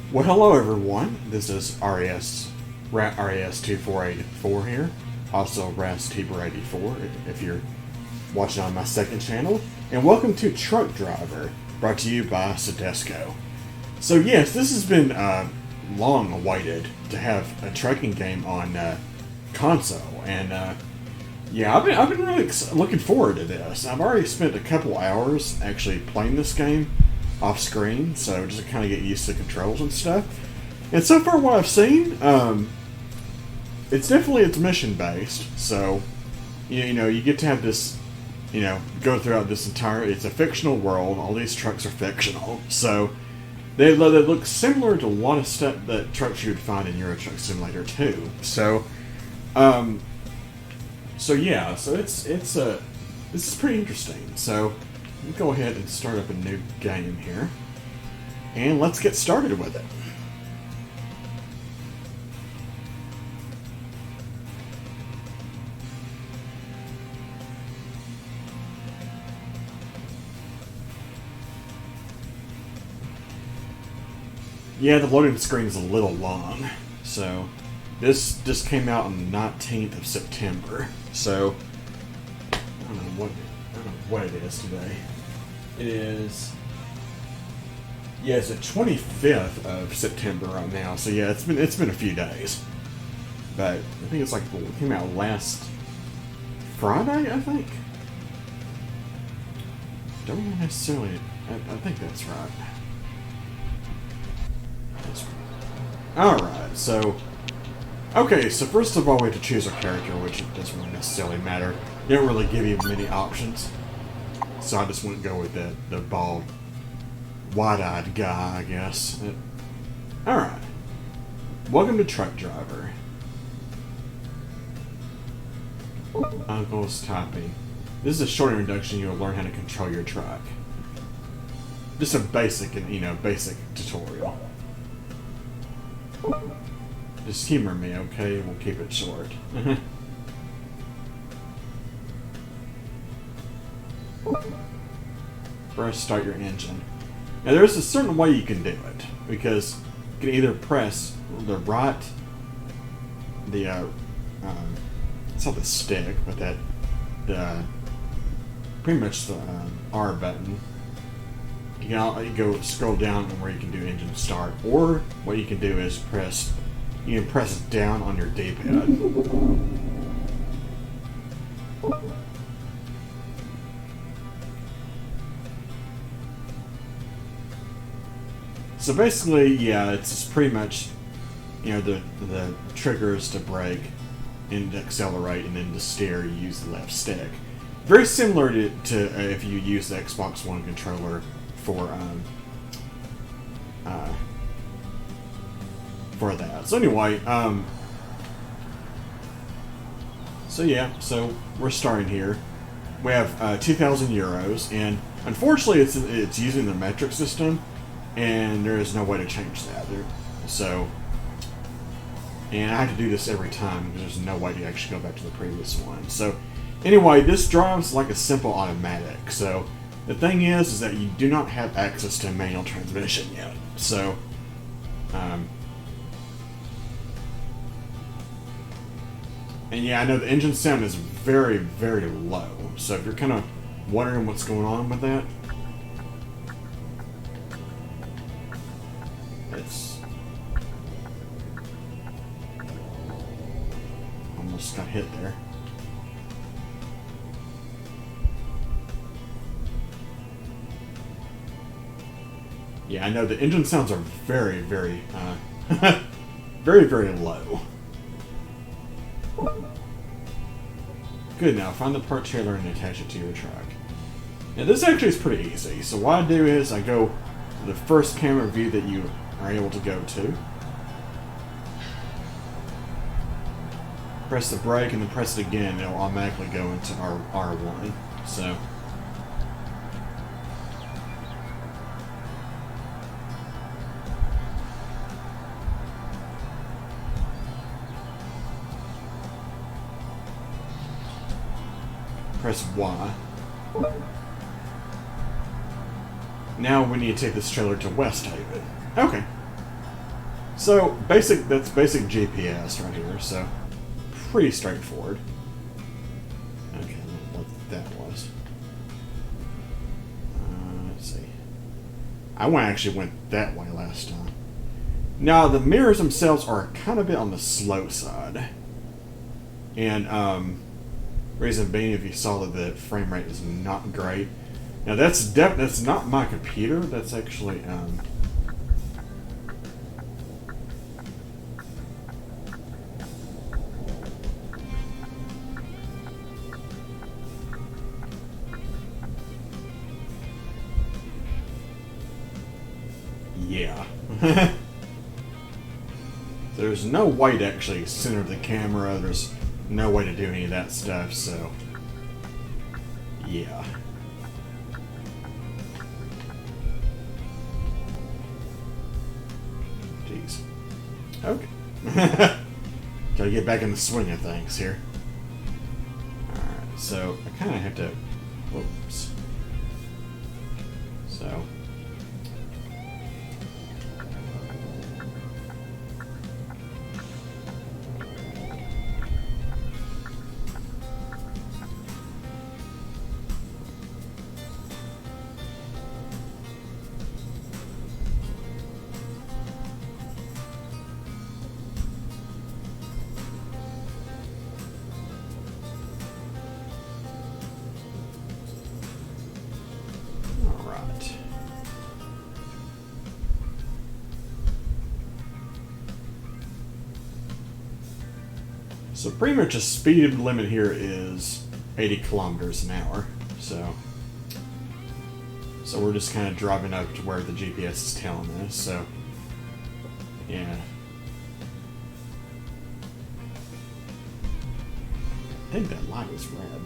Well, hello everyone. This is RAS2484 here. Also RAS84 if you're watching on my second channel. And welcome to Truck Driver, brought to you by Sedesco. So yes, this has been long awaited to have a trucking game on console, and yeah, I've been really looking forward to this. I've already spent a couple hours actually playing this game off screen, so just to kind of get used to controls and stuff. And so far, what I've seen, it's mission based. So you get to have this, go throughout this entire. It's a fictional world. All these trucks are fictional, so they look similar to a lot of stuff that trucks you would find in Euro Truck Simulator 2. So yeah, so this is pretty interesting. So let's go ahead and start up a new game here, and let's get started with it. Yeah, the loading screen is a little long, so this just came out on the 19th of September, so I don't know what it is today. It is, yeah, it's the 25th of September right now, so yeah, it's been a few days. But I think it's like it came out last Friday, I think. Don't necessarily, I think that's right. Alright, so okay, so first of all we have to choose our character, which doesn't really necessarily matter. They don't really give you many options. So I just wouldn't go with the bald, wide-eyed guy, I guess. Alright. Welcome to Truck Driver. Uncle's typing. This is a short introduction. You'll learn how to control your truck. Just a basic tutorial. Just humor me, okay? We'll keep it short. First, start your engine. Now, there's a certain way you can do it, because you can either press the right, it's not the stick, but pretty much the R button. You can go scroll down where you can do engine start, or what you can do is press down on your D-pad. So basically, yeah, it's pretty much, the triggers to brake and to accelerate, and then to steer, you use the left stick. Very similar to if you use the Xbox One controller for that. So anyway, so yeah, so we're starting here. We have 2,000 euros, and unfortunately, it's using the metric system, and there is no way to change that. And I have to do this every time because there's no way to actually go back to the previous one. So anyway, this drives like a simple automatic. So the thing is that you do not have access to a manual transmission yet. So, and yeah, I know the engine sound is very, very low. So if you're kind of wondering what's going on with that, it's almost got hit there. Yeah, I know the engine sounds are very, very, very, very low. Good, now find the part trailer and attach it to your truck. Now this actually is pretty easy. So what I do is I go to the first camera view that you are able to go to. Press the brake and then press it again, and it'll automatically go into R1. So press Y. Now we need to take this trailer to West Haven. Okay. So, that's basic GPS right here, so pretty straightforward. Okay, I don't know what that was. Let's see. Actually went that way last time. Now, the mirrors themselves are kind of a bit on the slow side. And, reason being, if you saw that the frame rate is not great. Now, that's not my computer. That's actually, yeah. There's no way to actually center the camera. There's no way to do any of that stuff, so yeah. Jeez. Okay. Gotta get back in the swing of things here. Alright, so I kind of have to... Whoops. So... So pretty much the speed limit here is 80 kilometers an hour. So we're just kind of driving up to where the GPS is telling us. So yeah. I think that light is red.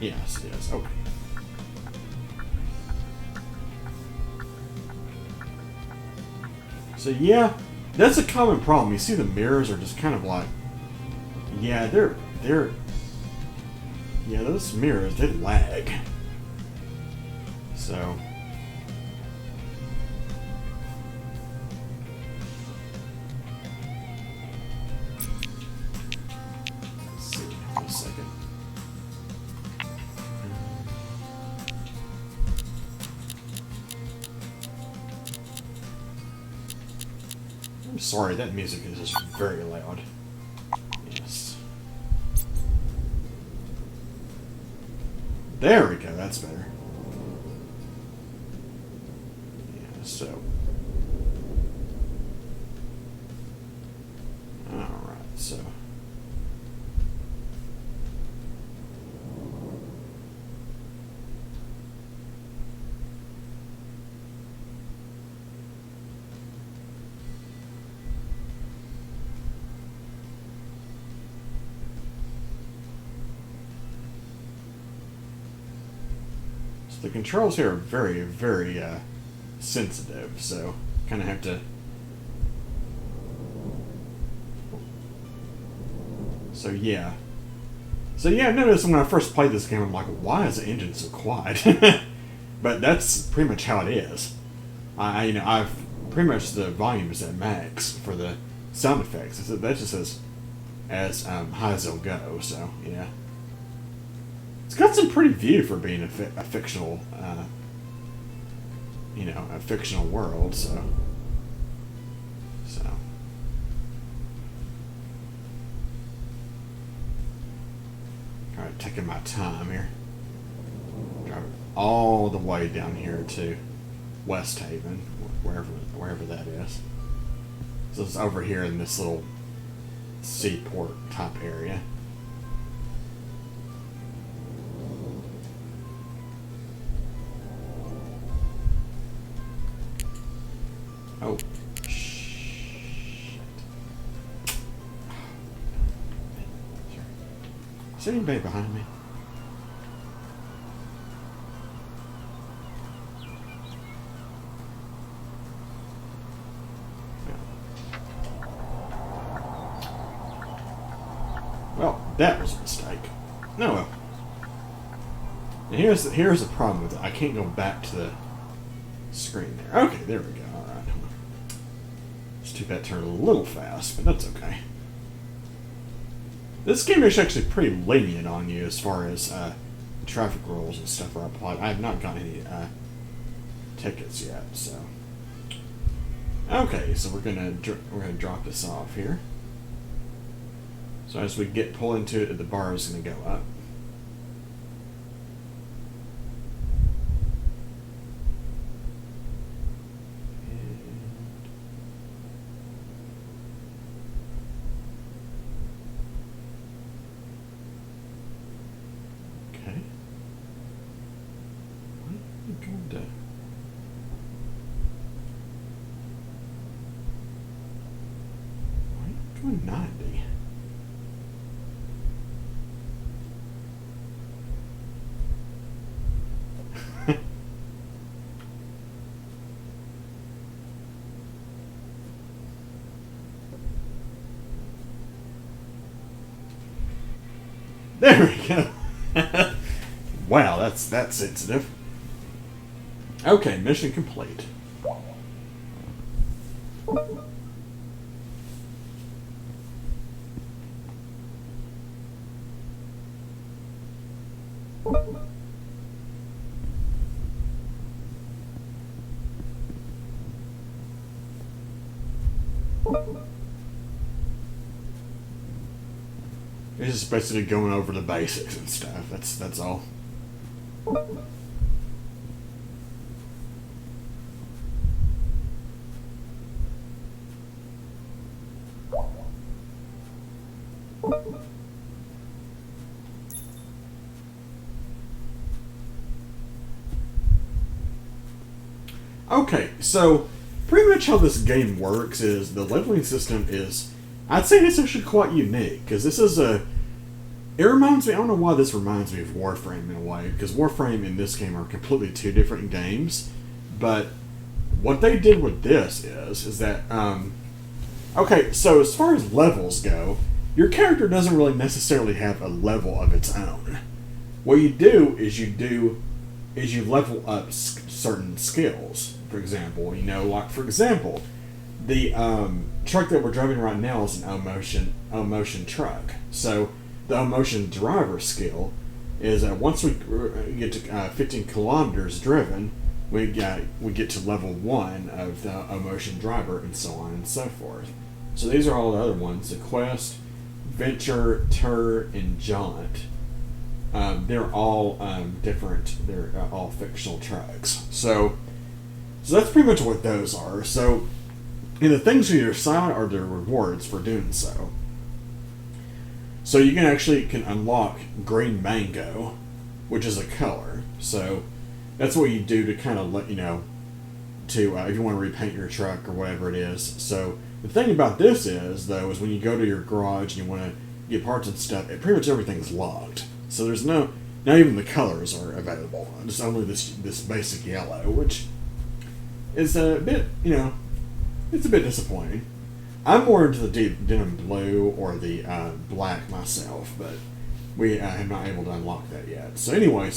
Yes, it is. Okay. So yeah, that's a common problem. You see the mirrors are just kind of like, yeah, they're yeah, those mirrors, they lag. So let's see, for a second. I'm sorry, that music is just very loud. Yes. There we go, that's better. Yeah, so. Alright, so. The controls here are very, very sensitive, so kind of have to. So yeah, I noticed when I first played this game, I'm like, why is the engine so quiet? But that's pretty much how it is. I've pretty much the volume is at max for the sound effects. That just as high as they'll go. So yeah. It's got some pretty view for being a fictional, a fictional world. So. All right, taking my time here. Driving all the way down here to West Haven, wherever that is. So it's over here in this little seaport type area. Oh, shit. Is there anybody behind me? Well, that was a mistake. No, well. And here's the problem with it. I can't go back to the screen there. Okay, there we go. All right. It's too bad it turned a little fast, but that's okay. This game is actually pretty lenient on you as far as traffic rules and stuff are applied. I have not got any tickets yet, so. Okay, so we're gonna drop this off here. So as we pull into it, the bar is gonna go up. Okay. Why are we going to? Doing 90. There we go. Wow, that's sensitive. Okay, mission complete. It's just basically going over the basics and stuff. That's all. Okay, so pretty much how this game works is the leveling system is, I'd say it's actually quite unique, because this is it reminds me, I don't know why this reminds me of Warframe in a way, because Warframe and this game are completely two different games, but what they did with this is that, okay, so as far as levels go, your character doesn't really necessarily have a level of its own. What you do is you level up certain skills. For example, like for example, the truck that we're driving right now is an O-motion truck. So the O-motion driver skill is once we get to 15 kilometers driven, we get to level 1 of the O-motion driver, and so on and so forth. So these are all the other ones: the Quest, Venture, Tur, and Jaunt. They're all different. They're all fictional trucks. So that's pretty much what those are. So, and the things on your side are the rewards for doing so. So you can unlock green mango, which is a color. So that's what you do to kind of let you know if you want to repaint your truck or whatever it is. So the thing about this is when you go to your garage and you want to get parts and stuff, pretty much everything's locked. So there's not even the colors are available. Just only this basic yellow, which is a bit, it's a bit disappointing. I'm more into the deep denim blue or the black myself, but we have not able to unlock that yet. So anyway,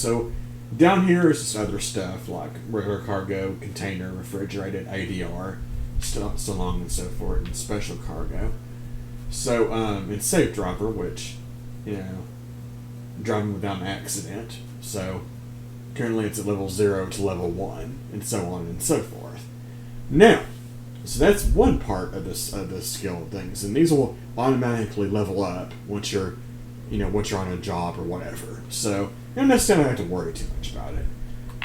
down here is just other stuff like regular cargo, container, refrigerated, ADR, so long and so forth, and special cargo. So it's safe driver, which, driving without an accident. So currently it's at level 0 to level 1, and so on and so forth. Now, so that's one part of this skill things, and these will automatically level up once you're on a job or whatever. So you don't necessarily have to worry too much about it.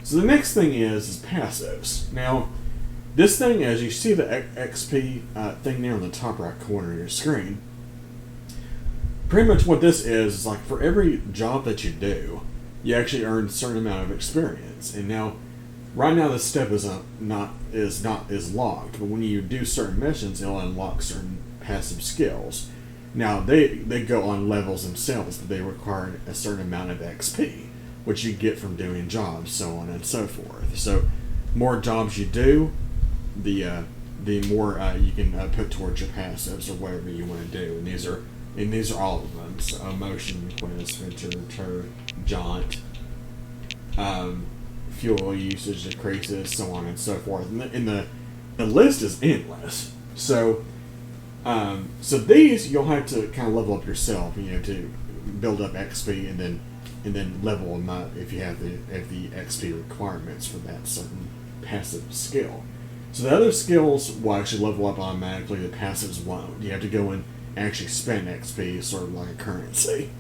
So the next thing is passives. Now, this thing, as you see the XP thing there on the top right corner of your screen, pretty much what this is like for every job that you do, you actually earn a certain amount of experience. And now, right now, this step is locked, but when you do certain missions, it'll unlock certain passive skills. Now they go on levels themselves, but they require a certain amount of XP, which you get from doing jobs, so on and so forth. So, more jobs you do, the more you can put towards your passives or whatever you want to do. And these are all of them. So, Motion, Quest, Venture, Tur, Jaunt, fuel usage decreases, so on and so forth. And the list is endless. So these you'll have to kind of level up yourself, to build up XP and then level them up if you have the XP requirements for that certain passive skill. So the other skills will actually level up automatically. The passives won't. You have to go and actually spend XP, sort of like a currency.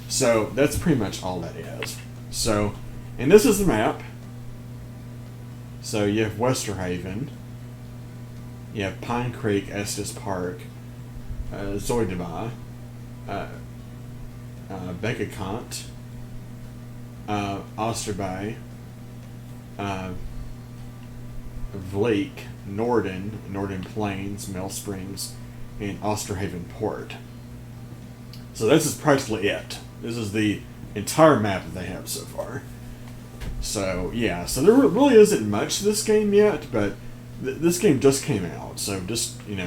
So that's pretty much all that is. So, and this is the map. So you have Westerhaven, you have Pine Creek, Estes Park, Zoidaba, Bekekant, Osterbay, Vleek, Norden Plains, Mill Springs, and Osterhaven Port. So this is practically it. This is the entire map that they have so far. So yeah, so there really isn't much to this game yet, but this game just came out, so just keep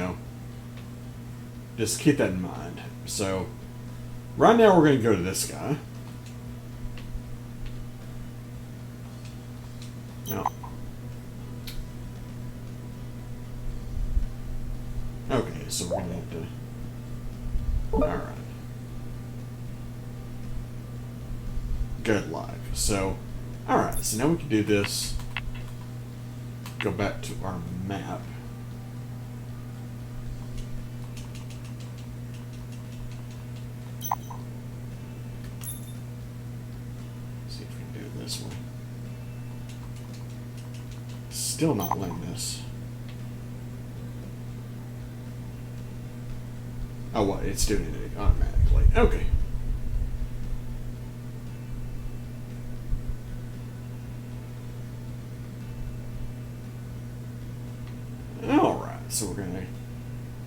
that in mind. So right now we're going to go to this guy. No. Okay, so we're going to have to... Alright. Good luck. So, alright, so now we can do this. Go back to our map. See if we can do it this way. Still not letting this. Oh, what? It's doing it automatically. Okay. Alright, so we're going to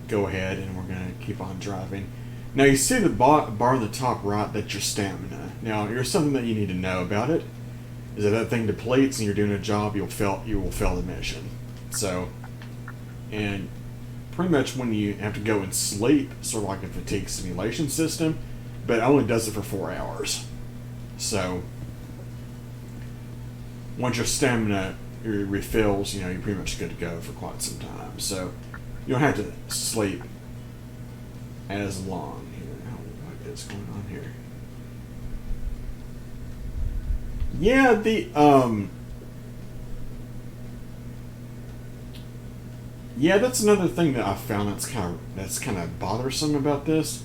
go ahead and we're going to keep on driving. Now you see the bar on the top right, that's your stamina. Now here's something that you need to know about it. Is that thing depletes and you're doing a job, you will fail the mission. So, and pretty much when you have to go and sleep, sort of like a fatigue simulation system, but it only does it for 4 hours. So, once your stamina refills, you're pretty much good to go for quite some time. So, you don't have to sleep as long here. What is going on here? Yeah, yeah, that's another thing that I found that's kind of bothersome about this.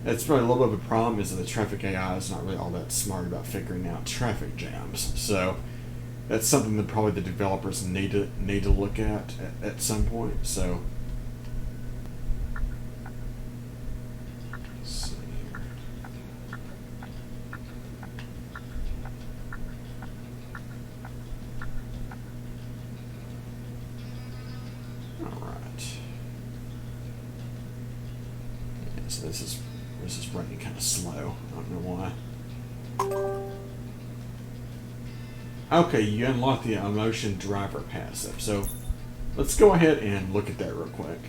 That's probably a little bit of a problem, is that the traffic AI is not really all that smart about figuring out traffic jams. So that's something that probably the developers need to look at some point. So let's see here. So this is running kind of slow. I don't know why. Okay, you unlock the Emotion Driver passive. So let's go ahead and look at that real quick.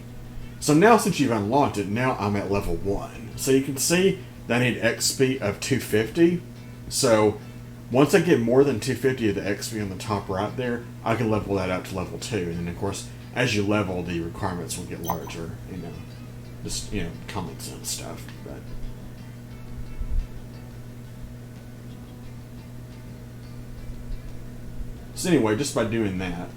So now since you've unlocked it, now I'm at level 1. So you can see that I need XP of 250. So once I get more than 250 of the XP on the top right there, I can level that up to level 2. And then of course, as you level, the requirements will get larger, just, common sense stuff, but... So anyway, just by doing that,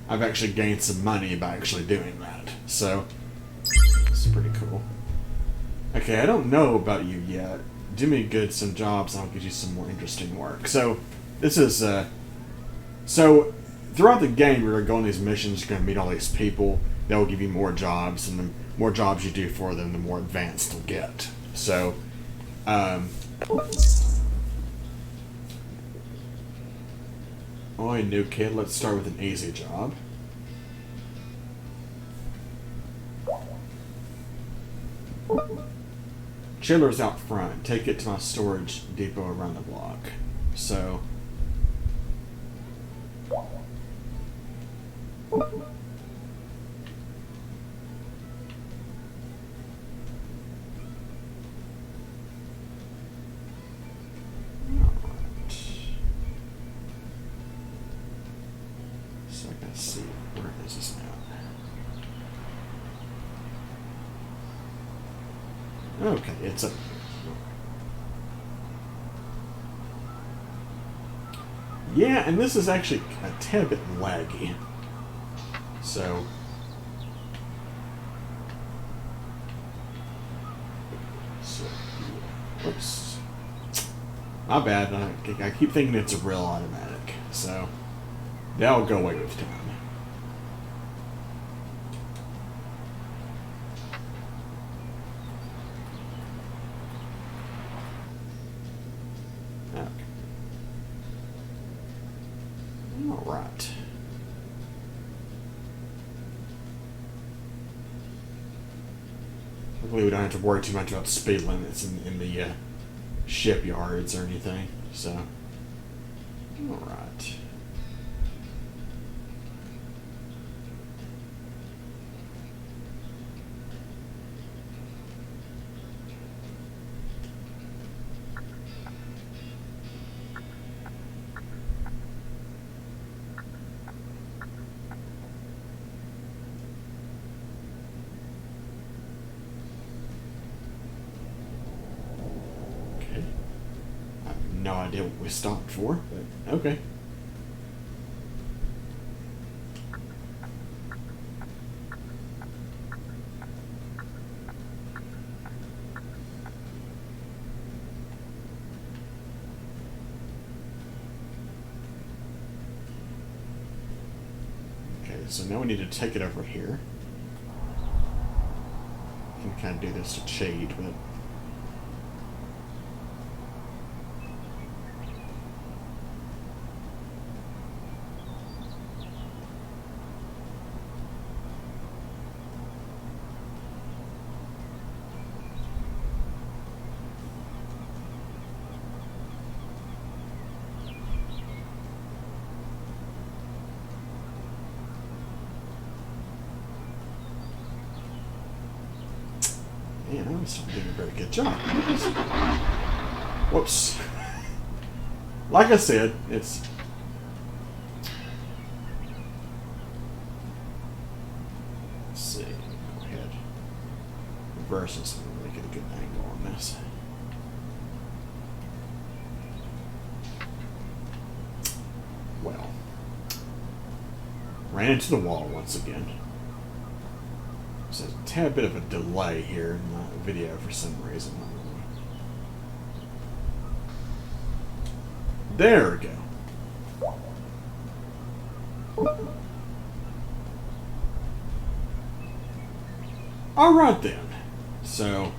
I've actually gained some money by actually doing that. So, it's pretty cool. Okay, I don't know about you yet. Do me good some jobs and I'll get you some more interesting work. So, this is, so, throughout the game, you're going to go on these missions, you're going to meet all these people. That will give you more jobs, and the more jobs you do for them, the more advanced they'll get. So, Oi, new kid, let's start with an easy job. Chiller's out front. Take it to my storage depot around the block. So... Okay, it's a... Yeah, and this is actually a tad bit laggy. So... Whoops. My bad. I keep thinking it's a real automatic. So, that'll go away with time. Alright. Luckily we don't have to worry too much about speed limits in the shipyards or anything, so... Alright. No idea what we stopped for, but okay. Okay, so now we need to take it over here. I can kind of do this to cheat, but... Man, I was doing a very good job. Whoops. Like I said, it's... Let's see. Go ahead. Reverse this and really get a good angle on this. Well. Ran into the wall once again. There's a tad bit of a delay here in the video for some reason. There we go. Alright then. So...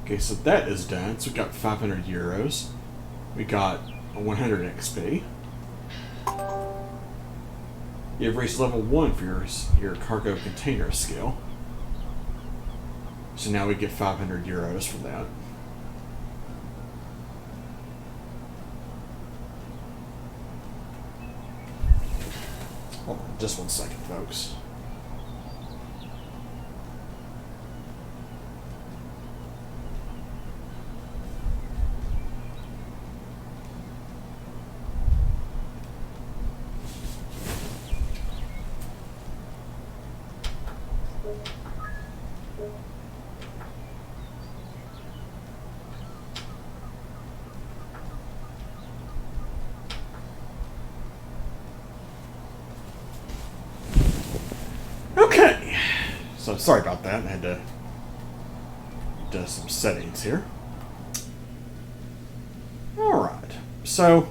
Okay, so that is done. So we got 500 euros. We got 100 XP. You've reached level 1 for your cargo container skill. So now we get 500 euros for that. Hold on just 1 second, folks. Okay, so sorry about that. I had to adjust some settings here. Alright, so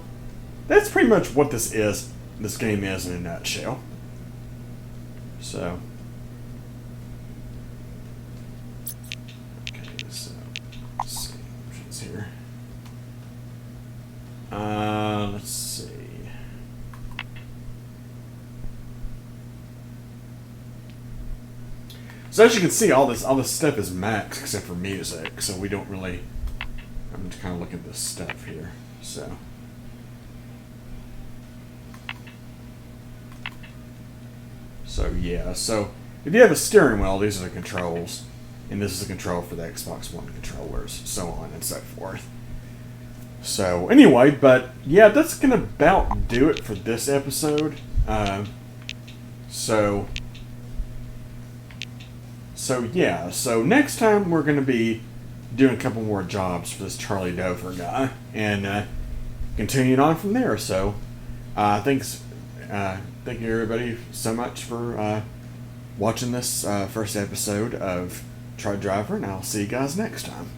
that's pretty much what this game is in a nutshell. So, okay, so let's see options here. Let's see. So as you can see, all this stuff is max except for music. So we don't really. I'm just kind of looking at this stuff here. So yeah. So if you have a steering wheel, these are the controls, and this is the control for the Xbox One controllers, so on and so forth. So anyway, but yeah, that's gonna about do it for this episode. So yeah, so next time we're gonna be doing a couple more jobs for this Charlie Dover guy, and continuing on from there. So thanks, thank you everybody so much for watching this first episode of Truck Driver, and I'll see you guys next time.